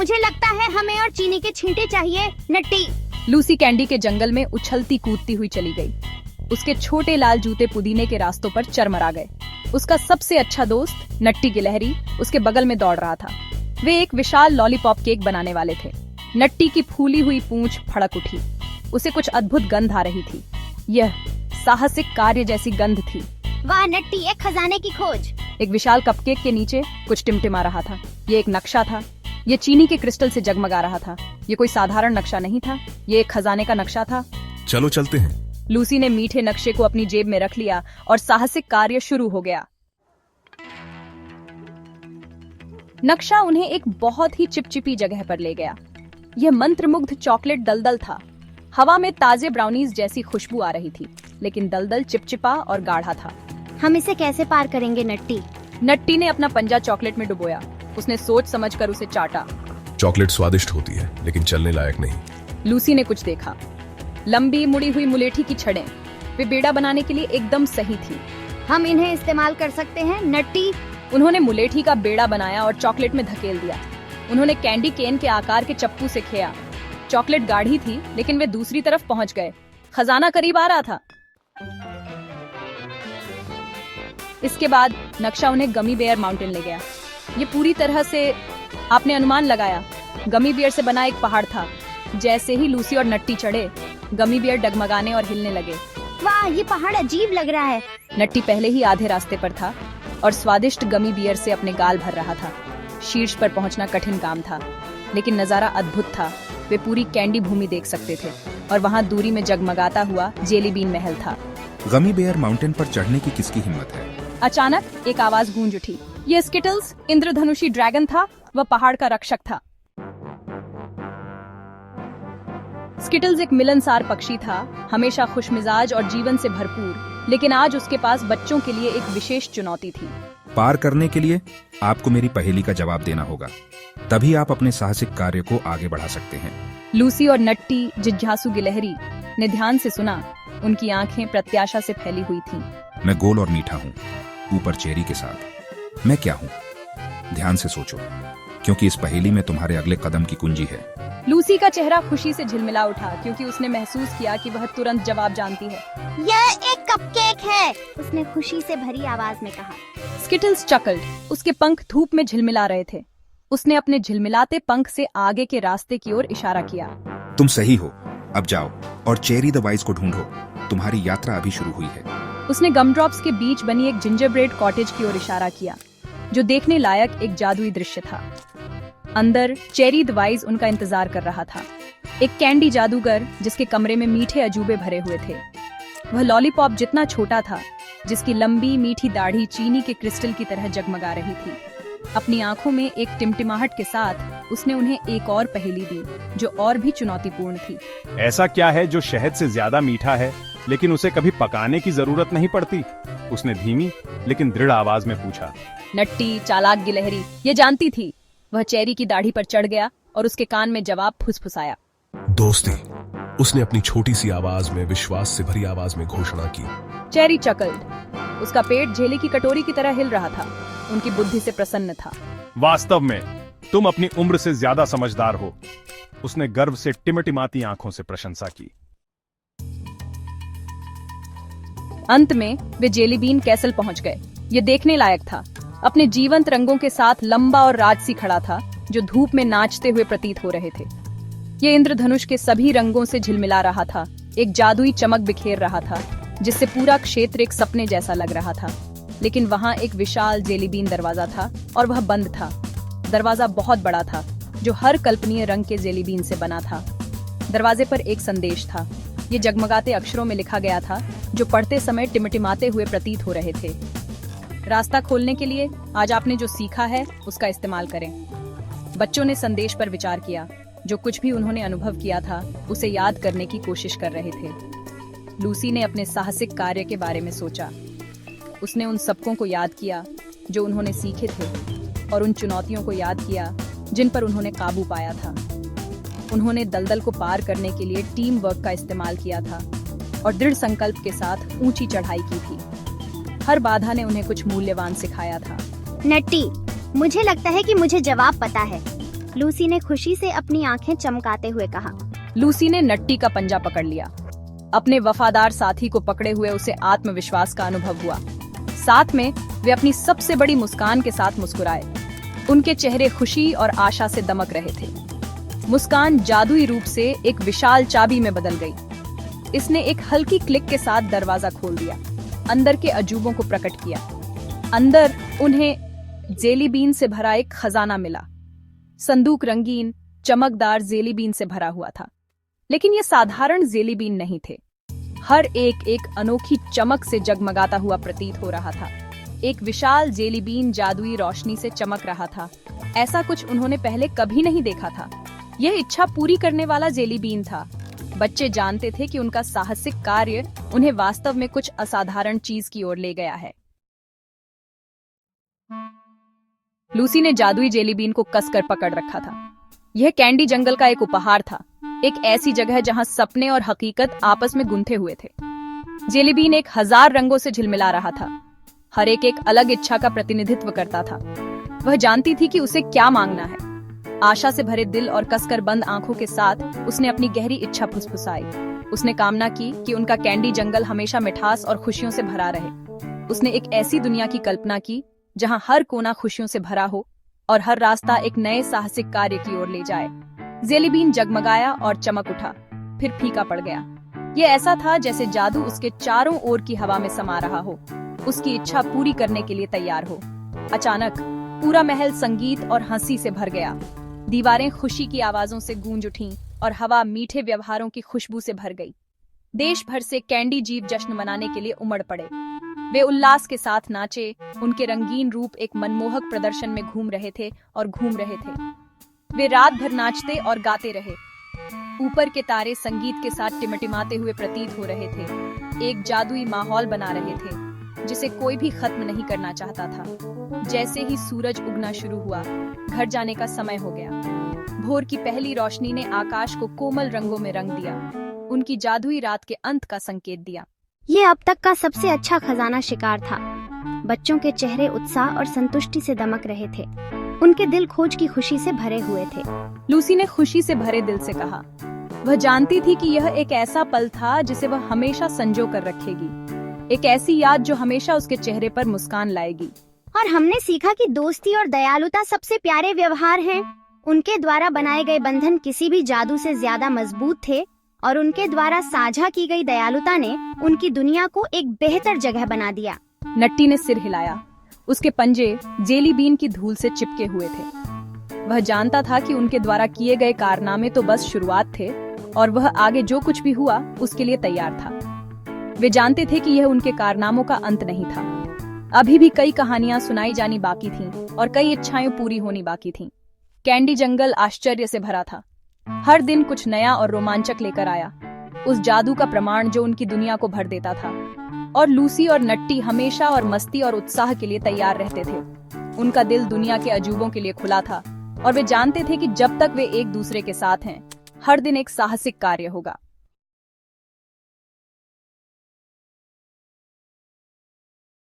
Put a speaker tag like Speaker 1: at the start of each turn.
Speaker 1: मुझे लगता है हमें और चीनी के छींटे चाहिए। नट्टी।
Speaker 2: लूसी कैंडी के जंगल में उछलती कूदती हुई चली गई। उसके छोटे लाल जूते पुदीने के रास्तों पर चरमरा गए। उसका सबसे अच्छा दोस्त नट्टी गिलहरी उसके बगल में दौड़ रहा था। वे एक विशाल लॉलीपॉप केक बनाने वाले थे। नट्टी की फूली हुई पूंछ फड़क उठी। उसे कुछ अद्भुत गंध आ रही थी। यह साहसिक कार्य जैसी गंध थी।
Speaker 1: वाह नट्टी, एक खजाने की खोज।
Speaker 2: एक विशाल कपकेक के नीचे कुछ टिमटिमा रहा था। ये एक नक्शा था। ये चीनी के क्रिस्टल से जगमगा रहा था। ये कोई साधारण नक्शा नहीं था। ये एक खजाने का नक्शा था।
Speaker 3: चलो चलते हैं।
Speaker 2: लूसी ने मीठे नक्शे को अपनी जेब में रख लिया और साहसिक कार्य शुरू हो गया। नक्शा उन्हें एक बहुत ही चिपचिपी जगह पर ले गया। यह मंत्रमुग्ध चॉकलेट दलदल था। हवा में ताजे ब्राउनीज जैसी खुशबू आ रही थी, लेकिन दलदल चिपचिपा और गाढ़ा था।
Speaker 1: हम इसे कैसे पार करेंगे नट्टी?
Speaker 2: नट्टी ने अपना पंजा चॉकलेट में डुबोया। उसने सोच समझकर उसे चाटा।
Speaker 3: चॉकलेट स्वादिष्ट होती है, लेकिन चलने लायक नहीं।
Speaker 2: लूसी ने कुछ देखा। लंबी मुड़ी हुई मुलेठी की छड़ें, वे बेड़ा बनाने के लिए एकदम सही थी।
Speaker 1: हम इन्हें इस्तेमाल कर सकते हैं नट्टी।
Speaker 2: उन्होंने मुलेठी का बेड़ा बनाया और चॉकलेट में धकेल दिया। उन्होंने कैंडी केन के आकार के चप्पू से खेया। चॉकलेट गाढ़ी थी, लेकिन वे दूसरी तरफ पहुंच गए। खजाना करीब आ रहा था। इसके बाद नक्शा उन्हें गमी बेयर माउंटेन ले गया। ये पूरी तरह से आपने अनुमान लगाया। गमी बेयर से बना एक पहाड़ था। जैसे ही लूसी और नट्टी चढ़े, गमी बेयर डगमगाने और हिलने लगे।
Speaker 1: वाह, ये पहाड़ अजीब लग रहा है।
Speaker 2: नट्टी पहले ही आधे रास्ते पर था और स्वादिष्ट गमी बियर से अपने गाल भर रहा था। शीर्ष पर पहुंचना कठिन काम था, लेकिन नजारा अद्भुत था। वे पूरी कैंडी भूमि देख सकते थे और वहां दूरी में जगमगाता हुआ जेली बीन महल था।
Speaker 4: गमी बेयर माउंटेन पर चढ़ने की किसकी हिम्मत है?
Speaker 2: अचानक एक आवाज गूंज उठी। ये स्किटल्स इंद्रधनुषी ड्रैगन था। वह पहाड़ का रक्षक था। स्किटल्स एक मिलनसार पक्षी था, हमेशा खुशमिजाज और जीवन से भरपूर, लेकिन आज उसके पास बच्चों के लिए एक विशेष चुनौती थी।
Speaker 4: पार करने के लिए आपको मेरी पहेली का जवाब देना होगा, तभी आप अपने साहसिक कार्य को आगे बढ़ा सकते हैं।
Speaker 2: लूसी और नट्टी जिज्ञासु गिलहरी ने ध्यान से सुना। उनकी आंखें प्रत्याशा से फैली हुई थीं।
Speaker 4: मैं गोल और मीठा हूँ, ऊपर चेरी के साथ। मैं क्या हूँ? ध्यान से सोचो, क्योंकि इस पहेली में तुम्हारे अगले कदम की कुंजी है।
Speaker 2: लूसी का चेहरा खुशी से झिलमिला उठा, क्योंकि उसने महसूस किया कि वह तुरंत जवाब जानती है।
Speaker 1: यह एक कपकेक है, उसने खुशी से भरी आवाज में कहा।
Speaker 2: स्किटल्स चकल्ड। उसके पंख धूप में झिलमिला रहे थे। उसने अपने झिलमिलाते पंख से आगे के रास्ते की ओर इशारा किया।
Speaker 4: तुम सही हो, अब जाओ और चेरी द वाइज को ढूंढो। तुम्हारी यात्रा अभी शुरू हुई है।
Speaker 2: उसने गमड्रॉप्स के बीच बनी एक जिंजरब्रेड कॉटेज की ओर इशारा किया, जो देखने लायक एक जादुई दृश्य था। अंदर चेरी द वाइज उनका इंतजार कर रहा था, एक कैंडी जादूगर जिसके कमरे में मीठे अजूबे भरे हुए थे। वह लॉलीपॉप जितना छोटा था, जिसकी लंबी मीठी दाढ़ी चीनी के क्रिस्टल की तरह जगमगा रही थी। अपनी आंखों में एक टिमटिमाहट के साथ उसने उन्हें एक और पहेली दी, जो और भी चुनौतीपूर्ण थी।
Speaker 5: ऐसा क्या है जो शहद से ज्यादा मीठा है, लेकिन उसे कभी पकाने की जरूरत नहीं पड़ती? उसने धीमी लेकिन दृढ़ आवाज में पूछा।
Speaker 2: नट्टी चालाक गिलहरी ये जानती थी। वह चेरी की दाढ़ी पर चढ़ गया और उसके कान में जवाब फुसफुसाया।
Speaker 3: दोस्ती। उसने अपनी छोटी सी आवाज में विश्वास से भरी आवाज में घोषणा की।
Speaker 2: चेरी चकल्ड। उसका पेट झेले की कटोरी की तरह हिल रहा था। उनकी बुद्धि से प्रसन्न था।
Speaker 5: वास्तव में तुम अपनी उम्र से ज्यादा समझदार हो। उसने गर्व से टिमटिमाती आंखों से प्रशंसा की।
Speaker 2: अंत में वे जेलीबीन कैसल पहुंच गए। ये देखने लायक था। अपने जीवंत रंगों के साथ लंबा और राजसी खड़ा था, जो धूप में नाचते हुए प्रतीत हो रहे थे। ये इंद्रधनुष के सभी रंगों से झिलमिला रहा था, एक जादुई चमक बिखेर रहा था, जिससे पूरा क्षेत्र एक सपने जैसा लग रहा था। लेकिन वहां एक विशाल जेलीबीन दरवाजा था और वह बंद था। दरवाजा बहुत बड़ा था, जो हर कल्पनीय रंग के जेलीबीन से बना था। दरवाजे पर एक संदेश था। ये जगमगाते अक्षरों में लिखा गया था, जो पढ़ते समय टिमटिमाते हुए प्रतीत हो रहे थे। रास्ता खोलने के लिए आज आपने जो सीखा है उसका इस्तेमाल करें। बच्चों ने संदेश पर विचार किया। जो कुछ भी उन्होंने अनुभव किया था उसे याद करने की कोशिश कर रहे थे। लूसी ने अपने साहसिक कार्य के बारे में सोचा। उसने उन सबकों को याद किया जो उन्होंने सीखे थे, और उन चुनौतियों को याद किया जिन पर उन्होंने काबू पाया था। उन्होंने दलदल को पार करने के लिए टीम वर्क का इस्तेमाल किया था और दृढ़ संकल्प के साथ ऊंची चढ़ाई की थी। हर बाधा ने उन्हें कुछ मूल्यवान सिखाया था।
Speaker 1: नट्टी, मुझे लगता है कि मुझे जवाब पता है। लूसी ने खुशी से अपनी आंखें चमकाते हुए कहा।
Speaker 2: लूसी ने नट्टी का पंजा पकड़ लिया। अपने वफादार साथी को पकड़े हुए उसे आत्मविश्वास का अनुभव हुआ। साथ में वे अपनी सबसे बड़ी मुस्कान के साथ मुस्कुराए। उनके चेहरे खुशी और आशा से दमक रहे थे। मुस्कान जादुई रूप से एक विशाल चाबी में बदल गई। इसने एक हल्की क्लिक के साथ दरवाजा खोल दिया, अंदर के अजूबों को प्रकट किया। अंदर उन्हें जेली बीन से भरा एक खजाना मिला। संदूक रंगीन, चमकदार जेली बीन से भरा हुआ था, लेकिन ये साधारण जेली बीन नहीं थे। हर एक अनोखी चमक से जगमगाता हुआ प्रतीत हो रहा था। एक विशाल जेली बीन जादुई रोशनी से चमक रहा था। ऐसा कुछ उन्होंने पहले कभी नहीं देखा था। यह इच्छा पूरी करने वाला जेली बीन था। बच्चे जानते थे कि उनका साहसिक कार्य उन्हें वास्तव में कुछ असाधारण चीज की ओर ले गया है। लूसी ने जादुई जेली बीन को कसकर पकड़ रखा था। यह कैंडी जंगल का एक उपहार था, एक ऐसी जगह जहां सपने और हकीकत आपस में गुंथे हुए थे। जेली बीन 1000 रंगों से झिलमिला रहा था। हर एक अलग इच्छा का प्रतिनिधित्व करता था। वह जानती थी कि उसे क्या मांगना है। आशा से भरे दिल और कसकर बंद आंखों के साथ उसने अपनी गहरी इच्छा फुसफुसाई। उसने कामना की कि उनका कैंडी जंगल हमेशा मिठास और खुशियों से भरा रहे। उसने एक ऐसी दुनिया की कल्पना की जहां हर कोना खुशियों से भरा हो और हर रास्ता एक नए साहसिक कार्य की ओर ले जाए। जेली बीन जगमगाया और चमक उठा, फिर फीका पड़ गया। ये ऐसा था जैसे जादू उसके चारों ओर की हवा में समा रहा हो, उसकी इच्छा पूरी करने के लिए तैयार हो। अचानक पूरा महल संगीत और हंसी से भर गया। दीवारें खुशी की आवाजों से गूंज उठीं और हवा मीठे व्यवहारों की खुशबू से भर गई। देश भर से कैंडी जीव जश्न मनाने के लिए उमड़ पड़े। वे उल्लास के साथ नाचे। उनके रंगीन रूप एक मनमोहक प्रदर्शन में घूम रहे थे और घूम रहे थे। वे रात भर नाचते और गाते रहे। ऊपर के तारे संगीत के साथ टिमटिमाते हुए प्रतीत हो रहे थे। एक जादुई माहौल बना रहे थे जिसे कोई भी खत्म नहीं करना चाहता था। जैसे ही सूरज उगना शुरू हुआ, घर जाने का समय हो गया। भोर की पहली रोशनी ने आकाश को कोमल रंगों में रंग दिया, उनकी जादुई रात के अंत का संकेत दिया।
Speaker 1: ये अब तक का सबसे अच्छा खजाना शिकार था। बच्चों के चेहरे उत्साह और संतुष्टि से दमक रहे थे। उनके दिल खोज की खुशी से भरे हुए थे।
Speaker 2: लूसी ने खुशी से भरे दिल से कहा। वह जानती थी कि यह एक ऐसा पल था जिसे वह हमेशा संजो कर रखेगी, एक ऐसी याद जो हमेशा उसके चेहरे पर मुस्कान लाएगी।
Speaker 1: और हमने सीखा कि दोस्ती और दयालुता सबसे प्यारे व्यवहार हैं। उनके द्वारा बनाए गए बंधन किसी भी जादू से ज्यादा मजबूत थे और उनके द्वारा साझा की गई दयालुता ने उनकी दुनिया को एक बेहतर जगह बना दिया।
Speaker 2: नट्टी ने सिर हिलाया। उसके पंजे जेली बीन की धूल से चिपके हुए थे। वह जानता था कि उनके द्वारा किए गए कारनामे तो बस शुरुआत थे और वह आगे जो कुछ भी हुआ उसके लिए तैयार था। वे जानते थे कि यह उनके कारनामों का अंत नहीं था। अभी भी कई कहानियां सुनाई जानी बाकी थीं और कई इच्छाएं पूरी होनी बाकी थीं। कैंडी जंगल आश्चर्य से भरा था। हर दिन कुछ नया और रोमांचक लेकर आया, उस जादू का प्रमाण जो उनकी दुनिया को भर देता था। और लूसी और नट्टी हमेशा और मस्ती और उत्साह के लिए तैयार रहते थे। उनका दिल दुनिया के अजूबों के लिए खुला था और वे जानते थे कि जब तक वे एक दूसरे के साथ हैं, हर दिन एक साहसिक कार्य होगा।